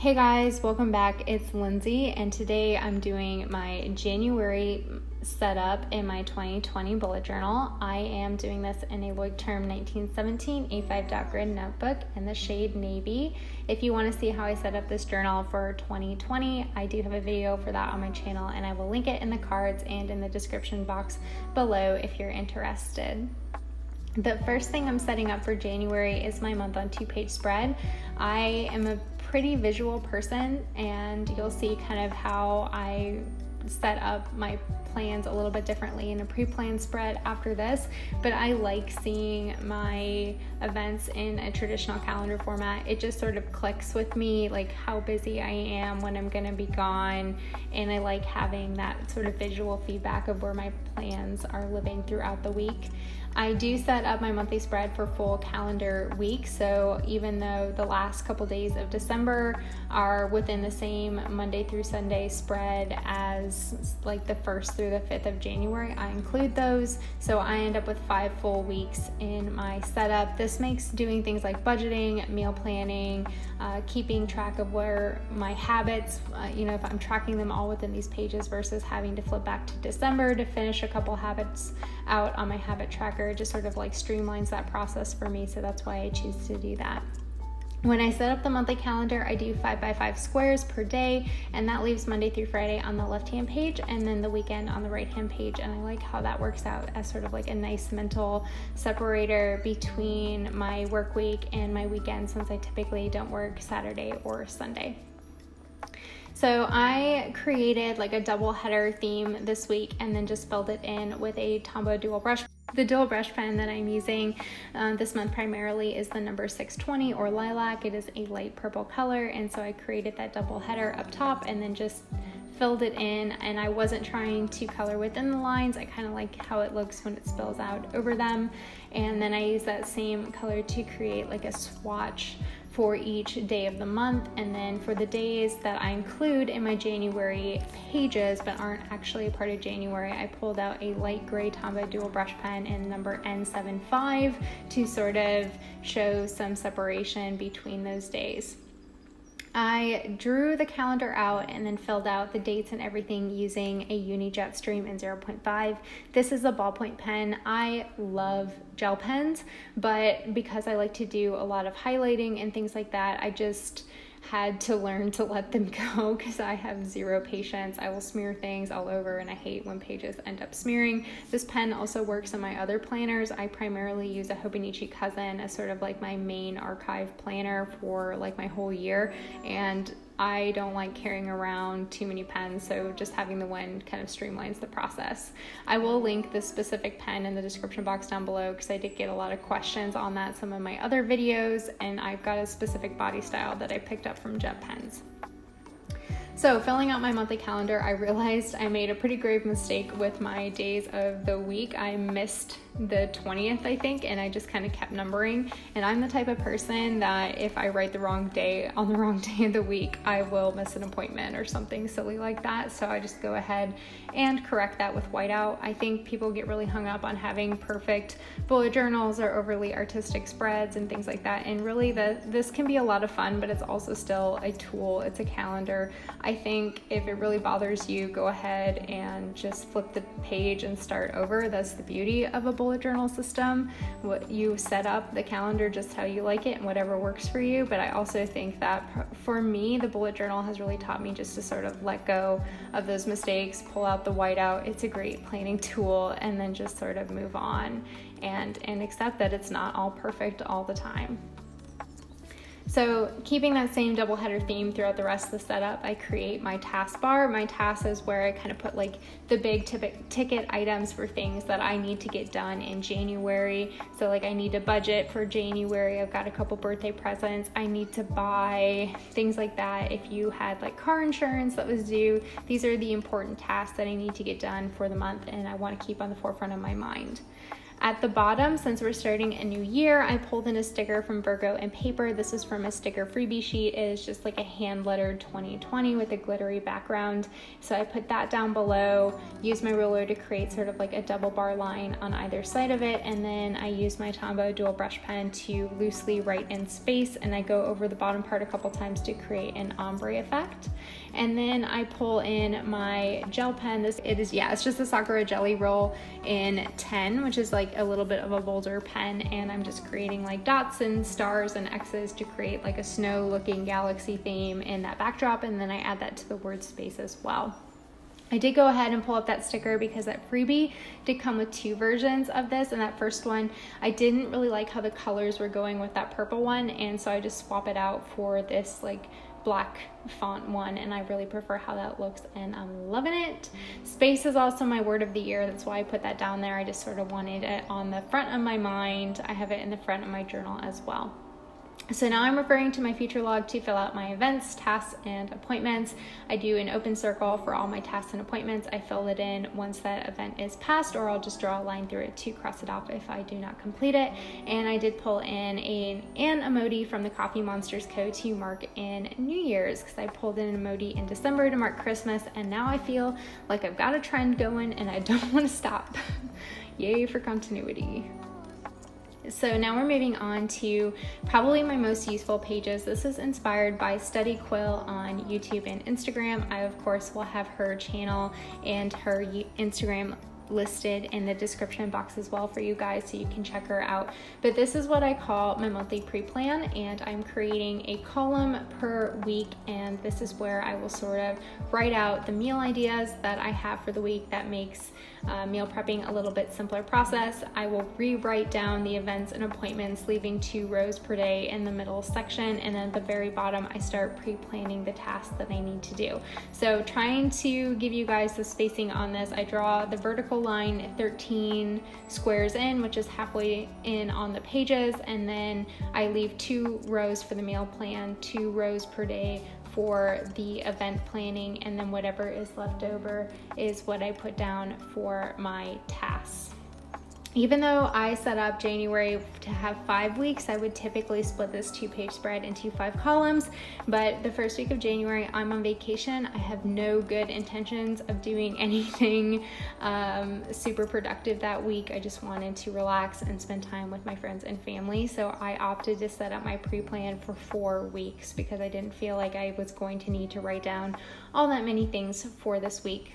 Hey guys, welcome back. It's Lindsey, and today I'm doing my January setup in my 2020 bullet journal. I am doing this in a Leuchtturm 1917 A5 dot grid notebook in the shade navy. If you want to see how I set up this journal for 2020, I do have a video for that on my channel, and I will link it in the cards and in the description box below if you're interested. The first thing I'm setting up for January is my month on 2-page spread. I am a pretty visual person, and you'll see kind of how I set up my plans a little bit differently in a pre-planned spread after this, but I like seeing my events in a traditional calendar format. It just sort of clicks with me, like how busy I am, when I'm gonna be gone, and I like having that sort of visual feedback of where my plans are living throughout the week. I do set up my monthly spread for full calendar week, so even though the last couple days of December are within the same Monday through Sunday spread as like the 1st through the 5th of January, I include those, so I end up with 5 full weeks in my setup. This makes doing things like budgeting, meal planning, keeping track of where my habits, if I'm tracking them all within these pages versus having to flip back to December to finish a couple habits out on my habit tracker. It just sort of like streamlines that process for me, so that's why I choose to do that. When I set up the monthly calendar, I do 5x5 squares per day, and that leaves Monday through Friday on the left-hand page and then the weekend on the right-hand page, and I like how that works out as sort of like a nice mental separator between my work week and my weekend, since I typically don't work Saturday or Sunday. So I created like a double header theme this week and then just filled it in with a Tombow dual brush. The dual brush pen that I'm using this month primarily is the number 620 or lilac. It is a light purple color, and so I created that double header up top and then just filled it in, and I wasn't trying to color within the lines. I kind of like how it looks when it spills out over them, and then I use that same color to create like a swatch for each day of the month. And then for the days that I include in my January pages but aren't actually a part of January, I pulled out a light gray Tombow dual brush pen in number N75 to sort of show some separation between those days. I drew the calendar out and then filled out the dates and everything using a Uni Jetstream in 0.5. This is a ballpoint pen. I love gel pens, but because I like to do a lot of highlighting and things like that, I just had to learn to let them go because I have zero patience. I will smear things all over, and I hate when pages end up smearing. This pen also works in my other planners. I primarily use a Hobonichi Cousin as sort of like my main archive planner for like my whole year, and I don't like carrying around too many pens, so just having the one kind of streamlines the process. I will link this specific pen in the description box down below because I did get a lot of questions on that, some of my other videos, and I've got a specific body style that I picked up from Jet Pens. So filling out my monthly calendar, I realized I made a pretty grave mistake with my days of the week. I missed the 20th, I think, and I just kind of kept numbering. And I'm the type of person that if I write the wrong day on the wrong day of the week, I will miss an appointment or something silly like that. So I just go ahead and correct that with whiteout. I think people get really hung up on having perfect bullet journals or overly artistic spreads and things like that. And really this can be a lot of fun, but it's also still a tool. It's a calendar. I think if it really bothers you, go ahead and just flip the page and start over. That's the beauty of a bullet journal system. What you set up the calendar just how you like it and whatever works for you. But I also think that for me, the bullet journal has really taught me just to sort of let go of those mistakes, pull out the whiteout. It's a great planning tool, and then just sort of move on and accept that it's not all perfect all the time. So keeping that same double header theme throughout the rest of the setup, I create my task bar. My tasks is where I kind of put like the big ticket items for things that I need to get done in January. So like I need to budget for January. I've got a couple birthday presents. I need to buy things like that. If you had like car insurance that was due, these are the important tasks that I need to get done for the month, and I want to keep on the forefront of my mind. At the bottom, since we're starting a new year, I pulled in a sticker from Virgo and paper. This is from a sticker freebie sheet. It is just like a hand lettered 2020 with a glittery background. So I put that down below, used my ruler to create sort of like a double bar line on either side of it, and then I used my Tombow dual brush pen to loosely write in space, and I go over the bottom part a couple times to create an ombre effect. And then I pull in my gel pen. It's just a Sakura jelly roll in 10, which is like a little bit of a bolder pen, and I'm just creating like dots and stars and X's to create like a snow looking galaxy theme in that backdrop, and then I add that to the word space as well. I did go ahead and pull up that sticker because that freebie did come with 2 versions of this, and that first one I didn't really like how the colors were going with that purple one, and so I just swap it out for this like black font one, and I really prefer how that looks and I'm loving it. Space is also my word of the year. That's why I put that down there. I just sort of wanted it on the front of my mind. I have it in the front of my journal as well. So now I'm referring to my future log to fill out my events, tasks, and appointments. I do an open circle for all my tasks and appointments. I fill it in once that event is passed, or I'll just draw a line through it to cross it off if I do not complete it. And I did pull in an emoji from the Coffee Monsters Co. to mark in New Year's, because I pulled in an emoji in December to mark Christmas, and now I feel like I've got a trend going and I don't want to stop. Yay for continuity. So now we're moving on to probably my most useful pages. This is inspired by Study Quill on YouTube and Instagram. I, of course, will have her channel and her Instagram listed in the description box as well for you guys, so you can check her out. But this is what I call my monthly pre-plan, and I'm creating a column per week, and this is where I will sort of write out the meal ideas that I have for the week. That makes meal prepping a little bit simpler process. I will rewrite down the events and appointments, leaving 2 rows per day in the middle section, and then at the very bottom I start pre-planning the tasks that I need to do. So trying to give you guys the spacing on this, I draw the vertical line 13 squares in, which is halfway in on the pages, and then I leave 2 rows for the meal plan, 2 rows per day for the event planning, and then whatever is left over is what I put down for my tasks. Even though I set up January to have 5 weeks, I would typically split this 2-page spread into 5 columns, but the first week of January, I'm on vacation. I have no good intentions of doing anything super productive that week. I just wanted to relax and spend time with my friends and family, so I opted to set up my pre-plan for 4 weeks because I didn't feel like I was going to need to write down all that many things for this week.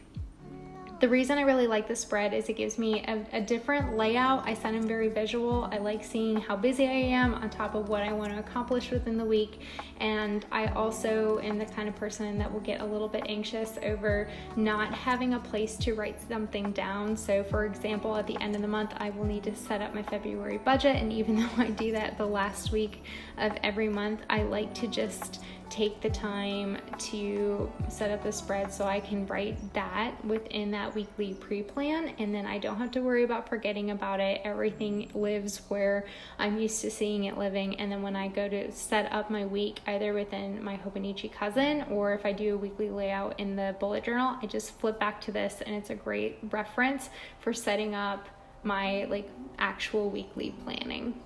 The reason I really like this spread is it gives me a different layout. I find them very visual. I like seeing how busy I am on top of what I want to accomplish within the week. And I also am the kind of person that will get a little bit anxious over not having a place to write something down. So for example, at the end of the month, I will need to set up my February budget. And even though I do that the last week of every month, I like to just take the time to set up the spread so I can write that within that weekly pre-plan, and then I don't have to worry about forgetting about it. Everything lives where I'm used to seeing it living, and then when I go to set up my week, either within my Hobonichi cousin or if I do a weekly layout in the bullet journal, I just flip back to this, and it's a great reference for setting up my actual weekly planning.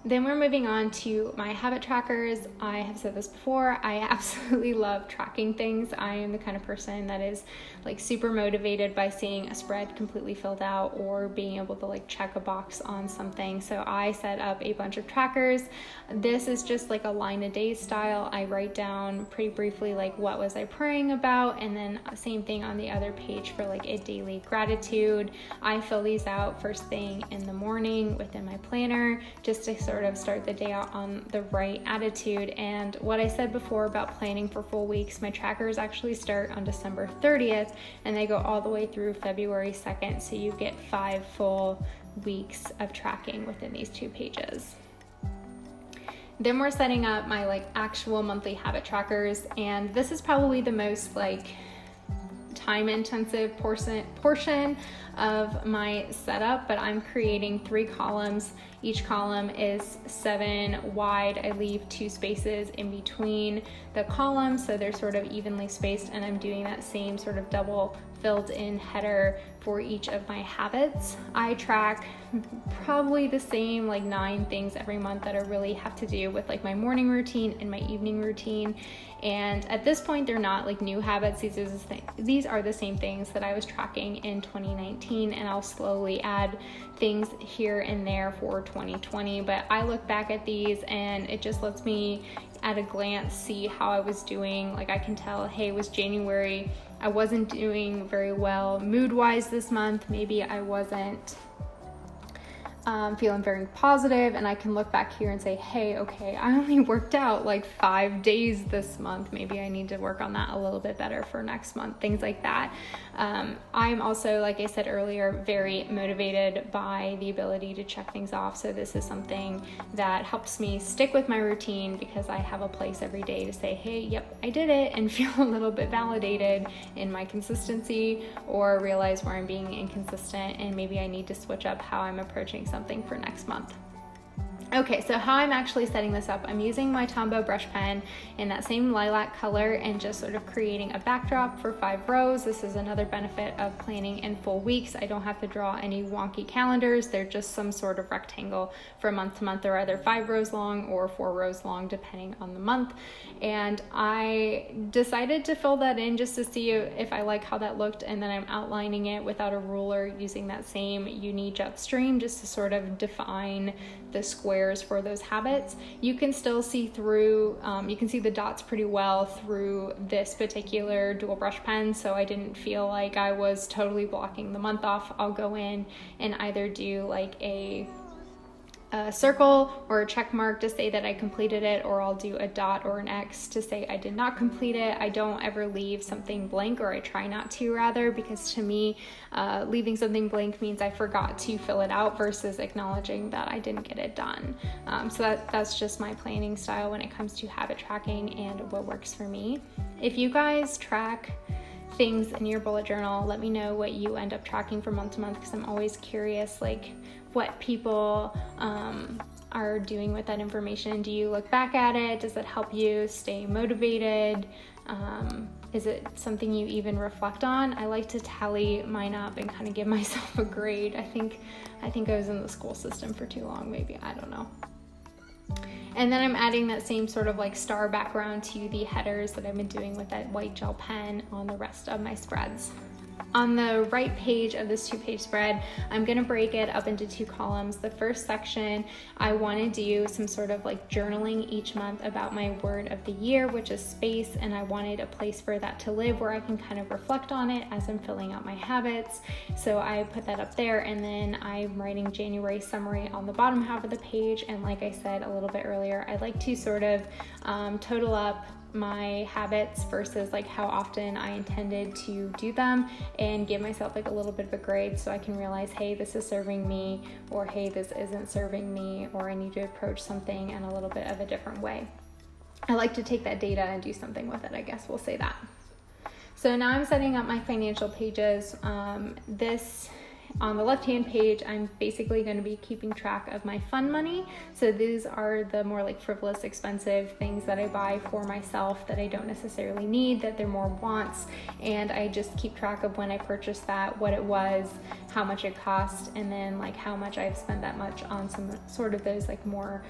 Then we're moving on to my habit trackers. I have said this before, I absolutely love tracking things. I am the kind of person that is super motivated by seeing a spread completely filled out or being able to check a box on something. So I set up a bunch of trackers. This is just a line a day style. I write down pretty briefly what was I praying about, and then same thing on the other page for a daily gratitude. I fill these out first thing in the morning within my planner just to sort of start the day out on the right attitude. And what I said before about planning for full weeks, my trackers actually start on December 30th and they go all the way through February 2nd, so you get 5 full weeks of tracking within these 2 pages. Then we're setting up my actual monthly habit trackers, and this is probably the most time intensive portion of my setup, but I'm creating 3 columns. Each column is 7 wide. I leave 2 spaces in between the columns so they're sort of evenly spaced, and I'm doing that same sort of double filled in header for each of my habits. I track probably the same like 9 things every month that I really have to do with like my morning routine and my evening routine. And at this point, they're not like new habits. These are the same things that I was tracking in 2019, and I'll slowly add things here and there for 2020. But I look back at these and it just lets me at a glance see how I was doing. Like I can tell, hey, it was January. I wasn't doing very well mood-wise this month. Maybe I wasn't feeling very positive, and I can look back here and say, hey, okay, I only worked out like 5 days this month. Maybe I need to work on that a little bit better for next month, things like that. I'm also, like I said earlier, very motivated by the ability to check things off. So this is something that helps me stick with my routine because I have a place every day to say, hey, yep, I did it, and feel a little bit validated in my consistency, or realize where I'm being inconsistent and maybe I need to switch up how I'm approaching something for next month. Okay, so how I'm actually setting this up, I'm using my Tombow brush pen in that same lilac color and just sort of creating a backdrop for 5 rows. This is another benefit of planning in full weeks. I don't have to draw any wonky calendars. They're just some sort of rectangle from month to month. They're either 5 rows long or 4 rows long, depending on the month. And I decided to fill that in just to see if I like how that looked, and then I'm outlining it without a ruler using that same Uni Jetstream just to sort of define the squares for those habits. You can still see through, you can see the dots pretty well through this particular dual brush pen, so I didn't feel like I was totally blocking the month off. I'll go in and either do like a circle or a check mark to say that I completed it, or I'll do a dot or an X to say I did not complete it. I don't ever leave something blank, or I try not to rather, because to me, leaving something blank means I forgot to fill it out versus acknowledging that I didn't get it done. So that's just my planning style when it comes to habit tracking and what works for me. If you guys track things in your bullet journal, let me know what you end up tracking from month to month, because I'm always curious like what people are doing with that information. Do you look back at it? Does it help you stay motivated? Is it something you even reflect on? I like to tally mine up and kind of give myself a grade. I think I was in the school system for too long, maybe, I don't know. And then I'm adding that same sort of like star background to the headers that I've been doing with that white gel pen on the rest of my spreads. On the right page of this 2-page spread, I'm going to break it up into 2 columns. The first section, I want to do some sort of like journaling each month about my word of the year, which is space, and I wanted a place for that to live where I can kind of reflect on it as I'm filling out my habits. So I put that up there, and then I'm writing January summary on the bottom half of the page. And like I said a little bit earlier, I like to sort of total up my habits versus like how often I intended to do them, and give myself like a little bit of a grade so I can realize, hey, this is serving me, or hey, this isn't serving me, or I need to approach something in a little bit of a different way. I like to take that data and do something with it, I guess we'll say that. So now I'm setting up my financial pages. On the left-hand page, I'm basically going to be keeping track of my fun money. So these are the more like frivolous, expensive things that I buy for myself that I don't necessarily need, that they're more wants. And I just keep track of when I purchased that, what it was, how much it cost, and then like how much I've spent that much on some sort of those like more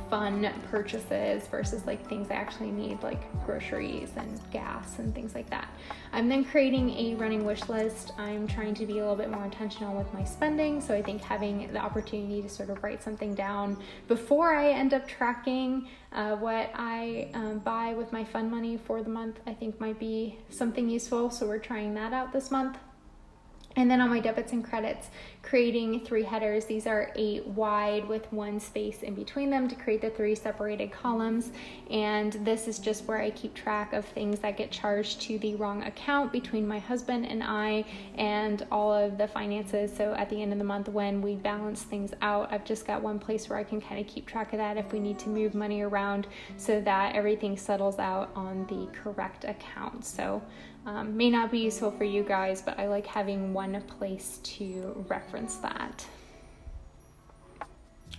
fun purchases versus like things I actually need, like groceries and gas and things like that. I'm then creating a running wish list. I'm trying to be a little bit more intentional with my spending, so I think having the opportunity to sort of write something down before I end up tracking what I buy with my fun money for the month, I think might be something useful. So we're trying that out this month. And then on my debits and credits, creating 3 headers. These are 8 wide with 1 space in between them to create the 3 separated columns. And this is just where I keep track of things that get charged to the wrong account between my husband and I, and all of the finances. So at the end of the month, when we balance things out, I've just got one place where I can kind of keep track of that if we need to move money around, so that everything settles out on the correct account. So may not be useful for you guys, but I like having one place to reference that.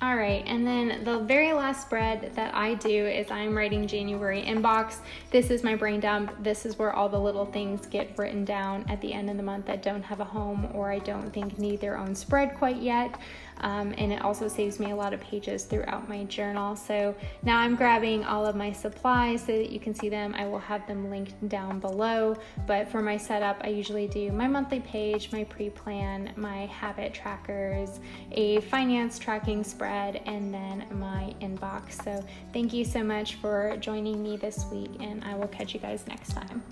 All right, and then the very last spread that I do is I'm writing January inbox. This is my brain dump. This is where all the little things get written down at the end of the month that don't have a home or I don't think need their own spread quite yet. And it also saves me a lot of pages throughout my journal. So now I'm grabbing all of my supplies so that you can see them. I will have them linked down below. But for my setup, I usually do my monthly page, my pre-plan, my habit trackers, a finance tracking spread, and then my inbox. So thank you so much for joining me this week, and I will catch you guys next time.